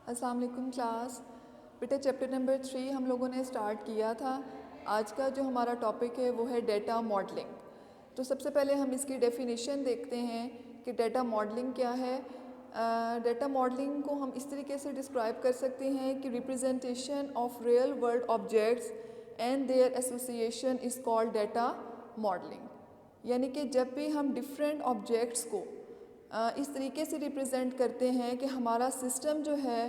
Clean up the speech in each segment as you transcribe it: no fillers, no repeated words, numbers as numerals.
अस्सलाम वालेकुम क्लास। बेटा चैप्टर नंबर 3 हम लोगों ने स्टार्ट किया था। आज का जो हमारा टॉपिक है वो है डेटा मॉडलिंग। तो सबसे पहले हम इसकी डेफिनेशन देखते हैं कि डेटा मॉडलिंग क्या है। डेटा मॉडलिंग को हम इस तरीके से डिस्क्राइब कर सकते हैं कि representation of real world objects and their association is called data modelling. यानी कि जब भी हम डिफरेंट ऑब्जेक्ट्स को इस तरीके से रिप्रेजेंट करते हैं कि हमारा सिस्टम जो है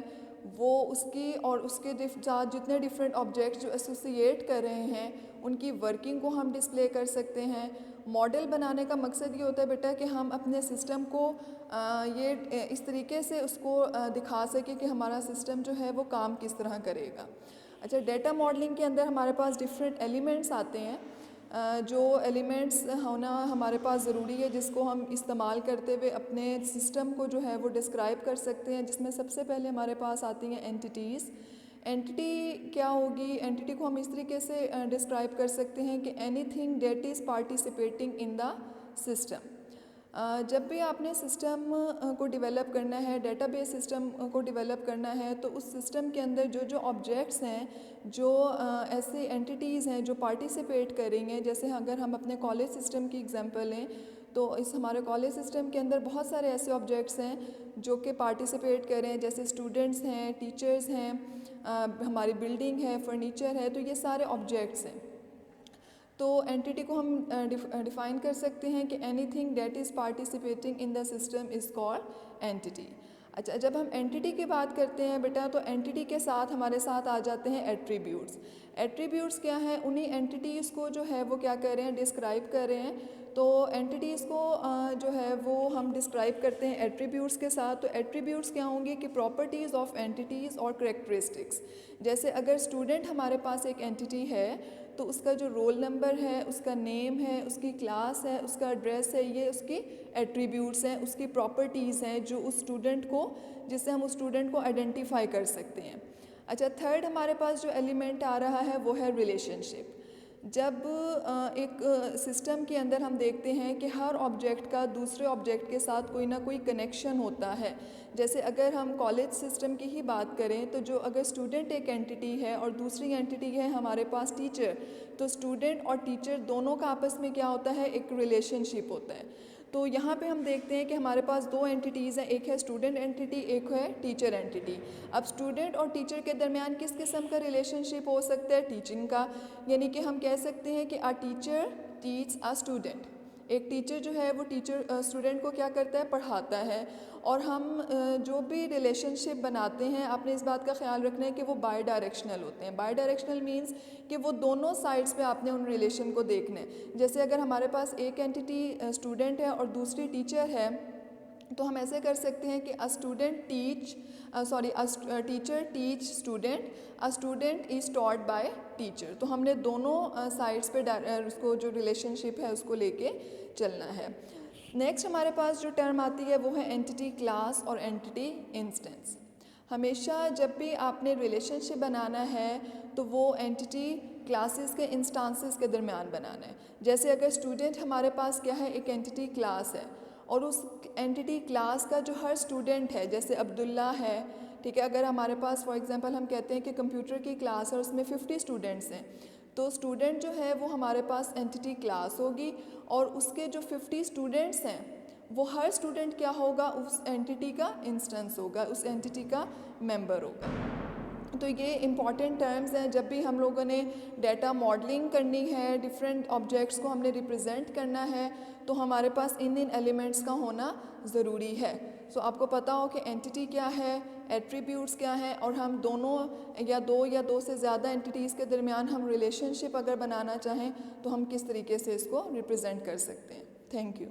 वो उसकी और उसके साथ जितने डिफरेंट ऑब्जेक्ट्स जो एसोसिएट कर रहे हैं उनकी वर्किंग को हम डिस्प्ले कर सकते हैं। मॉडल बनाने का मकसद ये होता है बेटा कि हम अपने सिस्टम को ये इस तरीके से उसको दिखा सकें कि हमारा सिस्टम जो है वो काम किस तरह करेगा। अच्छा, डेटा मॉडलिंग के अंदर हमारे पास डिफरेंट एलिमेंट्स आते हैं। जो एलिमेंट्स होना हमारे पास ज़रूरी है जिसको हम इस्तेमाल करते हुए अपने सिस्टम को जो है वो डिस्क्राइब कर सकते हैं, जिसमें सबसे पहले हमारे पास आती हैं एंटिटीज़। एंटिटी क्या होगी? एंटिटी को हम इस तरीके से डिस्क्राइब कर सकते हैं कि anything that is participating in the system. जब भी आपने सिस्टम को डेवलप करना है, डेटाबेस सिस्टम को डेवलप करना है, तो उस सिस्टम के अंदर जो जो ऑब्जेक्ट्स हैं, जो ऐसे एंटिटीज़ हैं जो पार्टिसिपेट करेंगे, जैसे अगर हम अपने कॉलेज सिस्टम की एग्जांपल लें तो इस हमारे कॉलेज सिस्टम के अंदर बहुत सारे ऐसे ऑब्जेक्ट्स हैं जो कि पार्टिसिपेट करें, जैसे स्टूडेंट्स हैं, टीचर्स हैं, हमारी बिल्डिंग है, फर्नीचर है, तो ये सारे ऑब्जेक्ट्स हैं। तो एंटिटी को हम डिफ़ाइन कर सकते हैं कि anything that is participating in the system is called entity. अच्छा, जब हम एंटिटी की बात करते हैं बेटा तो एंटिटी के साथ हमारे साथ आ जाते हैं एट्रीब्यूट्स। एट्रीब्यूट्स क्या हैं? उन्हीं एंटिटीज़ को जो है वो क्या कर रहे हैं, डिस्क्राइब कर रहे हैं। तो एंटिटीज़ को जो है वो हम डिस्क्राइब करते हैं एट्रीब्यूट्स के साथ। तो एट्रीब्यूट्स क्या होंगे कि प्रॉपर्टीज़ ऑफ एंटिटीज़ और करेक्टरिस्टिक्स। जैसे अगर स्टूडेंट हमारे पास एक एंटिटी है तो उसका जो रोल नंबर है, उसका नेम है, उसकी क्लास है, उसका एड्रेस है, ये उसकी एट्रीब्यूट्स हैं, उसकी प्रॉपर्टीज़ हैं जो उस स्टूडेंट को, जिससे हम उस स्टूडेंट को आइडेंटिफाई कर सकते हैं। अच्छा, थर्ड हमारे पास जो एलिमेंट आ रहा है वो है रिलेशनशिप। जब एक सिस्टम के अंदर हम देखते हैं कि हर ऑब्जेक्ट का दूसरे ऑब्जेक्ट के साथ कोई ना कोई कनेक्शन होता है। जैसे अगर हम कॉलेज सिस्टम की ही बात करें तो जो अगर स्टूडेंट एक एंटिटी है और दूसरी एंटिटी है हमारे पास टीचर, तो स्टूडेंट और टीचर दोनों का आपस में क्या होता है, एक रिलेशनशिप होता है। तो यहाँ पे हम देखते हैं कि हमारे पास दो एंटिटीज़ हैं, एक है स्टूडेंट एंटिटी, एक है टीचर एंटिटी। अब स्टूडेंट और टीचर के दरमियान किस किस्म का रिलेशनशिप हो सकता है? टीचिंग का। यानी कि हम कह सकते हैं कि a teacher teach a student. एक टीचर जो है वो टीचर स्टूडेंट को क्या करता है, पढ़ाता है। और हम जो भी रिलेशनशिप बनाते हैं, आपने इस बात का ख्याल रखना है कि वो बाई डायरेक्शनल होते हैं। बाई डायरेक्शनल मीन्स कि वो दोनों साइड्स पे आपने उन रिलेशन को देखना है। जैसे अगर हमारे पास एक एंटिटी स्टूडेंट है और दूसरी टीचर है, तो हम ऐसे कर सकते हैं कि teacher teach student, a student is taught by teacher. तो हमने दोनों साइड्स पे उसको जो रिलेशनशिप है उसको लेके चलना है। नेक्स्ट हमारे पास जो टर्म आती है वो है एंटिटी क्लास और एंटिटी इंस्टेंस। हमेशा जब भी आपने रिलेशनशिप बनाना है तो वो एंटिटी क्लासेस के इंस्टांसेस के दरमियान बनाना है। जैसे अगर स्टूडेंट हमारे पास क्या है, एक एंटिटी क्लास है और उस एंटिटी क्लास का जो हर स्टूडेंट है, जैसे अब्दुल्ला है, ठीक है, अगर हमारे पास फॉर एग्जांपल हम कहते हैं कि कंप्यूटर की क्लास है और उसमें 50 स्टूडेंट्स हैं, तो स्टूडेंट जो है वो हमारे पास एंटिटी क्लास होगी और उसके जो 50 स्टूडेंट्स हैं वो हर स्टूडेंट क्या होगा, उस एंटिटी का इंस्टेंस होगा, उस एंटिटी का मेंबर होगा। तो ये इम्पॉर्टेंट टर्म्स हैं। जब भी हम लोगों ने डेटा मॉडलिंग करनी है, डिफरेंट ऑब्जेक्ट्स को हमने रिप्रेजेंट करना है, तो हमारे पास इन एलिमेंट्स का होना ज़रूरी है। सो आपको पता हो कि एंटिटी क्या है, एट्रीब्यूट्स क्या हैं, और हम दोनों या दो से ज़्यादा एंटिटीज़ के दरमियान हम रिलेशनशिप अगर बनाना चाहें तो हम किस तरीके से इसको रिप्रेजेंट कर सकते हैं। Thank you.